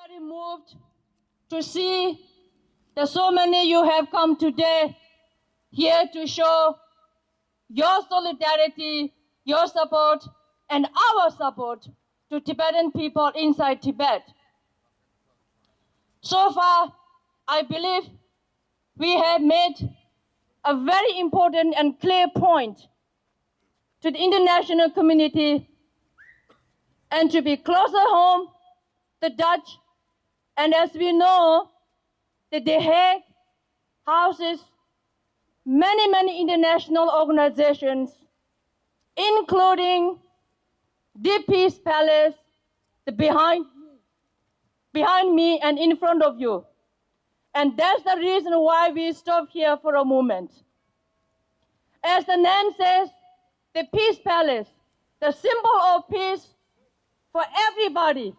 very moved to see that so many you have come today here to show your solidarity, your support, and our support to Tibetan people inside Tibet. So far, I believe we have made a very important and clear point to the international community and to be closer home, the Dutch, and as we know, the Hague houses many international organizations, including the Peace Palace, behind me and in front of you. And that's the reason why we stop here for a moment. As the name says, the Peace Palace, the symbol of peace for everybody.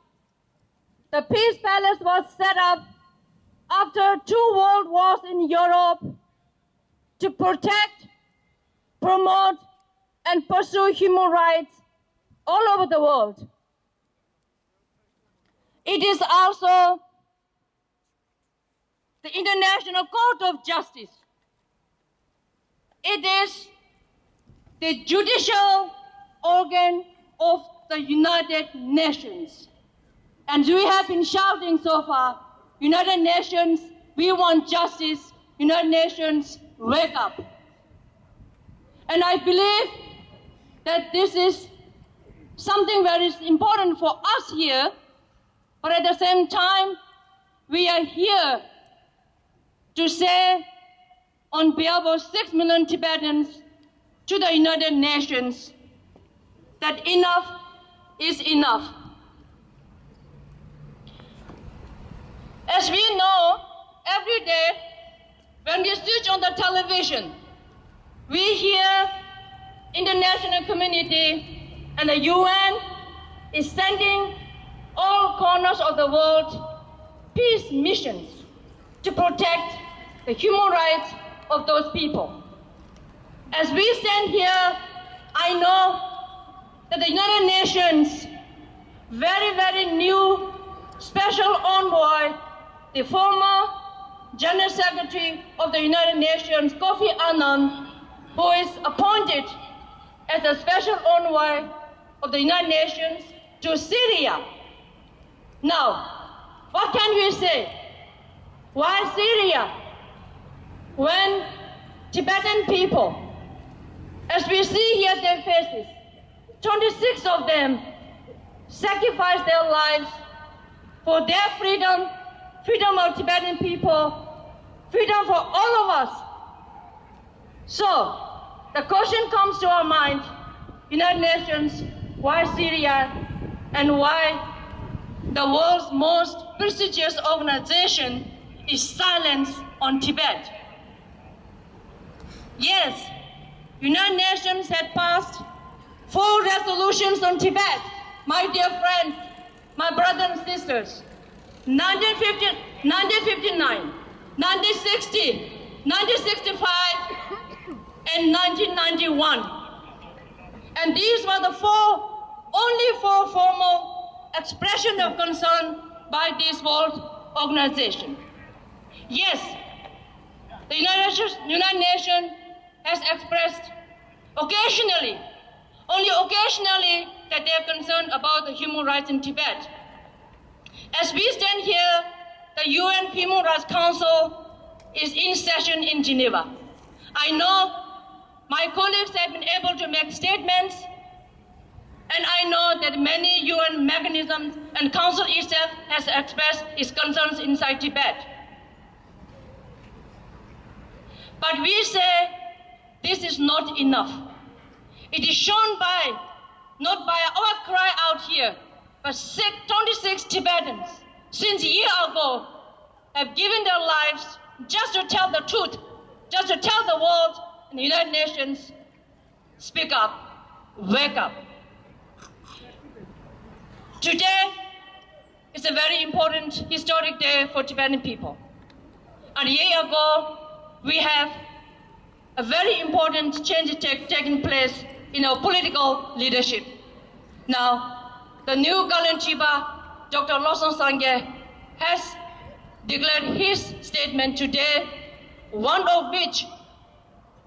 The Peace Palace was set up after 2 world wars in Europe to protect, promote, and pursue human rights all over the world. It is also the International Court of Justice. It is the judicial organ of the United Nations. And we have been shouting so far, United Nations, we want justice. United Nations, wake up. And I believe that this is something very important for us here, but at the same time, we are here to say on behalf of 6 million Tibetans to the United Nations that enough is enough. As we know, every day when we switch on the television, we hear international community and the UN is sending all corners of the world peace missions to protect the human rights of those people. As we stand here, I know that the United Nations very new special envoy, the former General Secretary of the United Nations, Kofi Annan, who is appointed as a special envoy of the United Nations to Syria. Now, what can we say? Why Syria? When Tibetan people, as we see here their faces, 26 of them sacrificed their lives for their freedom, freedom of Tibetan people, freedom for all of us. So, the question comes to our mind, United Nations, why Syria, and why the world's most prestigious organization is silent on Tibet? Yes, United Nations had passed 4 resolutions on Tibet, my dear friends, my brothers and sisters. 1959, 1960, 1965, and 1991. And these were the only four formal expressions of concern by this world organization. Yes, the United Nations has expressed occasionally, only occasionally, that they are concerned about the human rights in Tibet. As we stand here, the UN Human Rights Council is in session in Geneva. I know my colleagues have been able to make statements, and I know that many UN mechanisms and Council itself has expressed its concerns inside Tibet. But we say this is not enough. It is shown by, not by our cry out here, but 26 Tibetans since a year ago have given their lives just to tell the truth, just to tell the world and the United Nations, speak up, wake up. Today is a very important historic day for Tibetan people. And a year ago, we have a very important change taking place in our political leadership. Now, the new Galan Chiba, Dr. Losong Sangye, has declared his statement today, one of which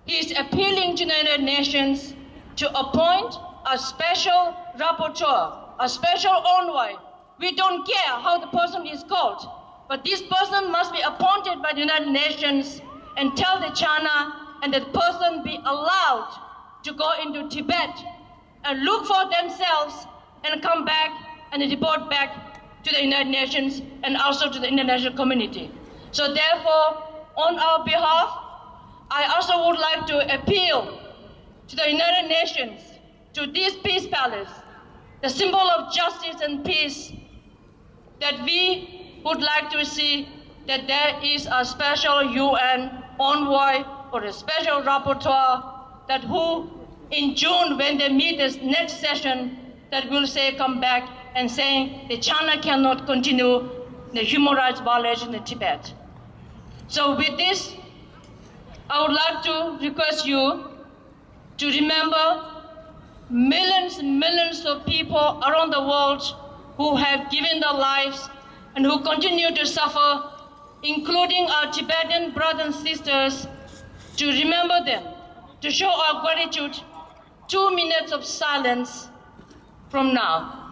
he is appealing to the United Nations to appoint a special rapporteur, a special envoy. We don't care how the person is called, but this person must be appointed by the United Nations and tell the China and that person be allowed to go into Tibet and look for themselves and come back and report back to the United Nations and also to the international community. So therefore, on our behalf, I also would like to appeal to the United Nations, to this peace palace, the symbol of justice and peace, that we would like to see that there is a special UN envoy or a special rapporteur that who in June, when they meet this next session, that will say come back and saying that China cannot continue the human rights violation in Tibet. So with this, I would like to request you to remember millions and millions of people around the world who have given their lives and who continue to suffer, including our Tibetan brothers and sisters, to remember them, to show our gratitude. 2 minutes of silence from now.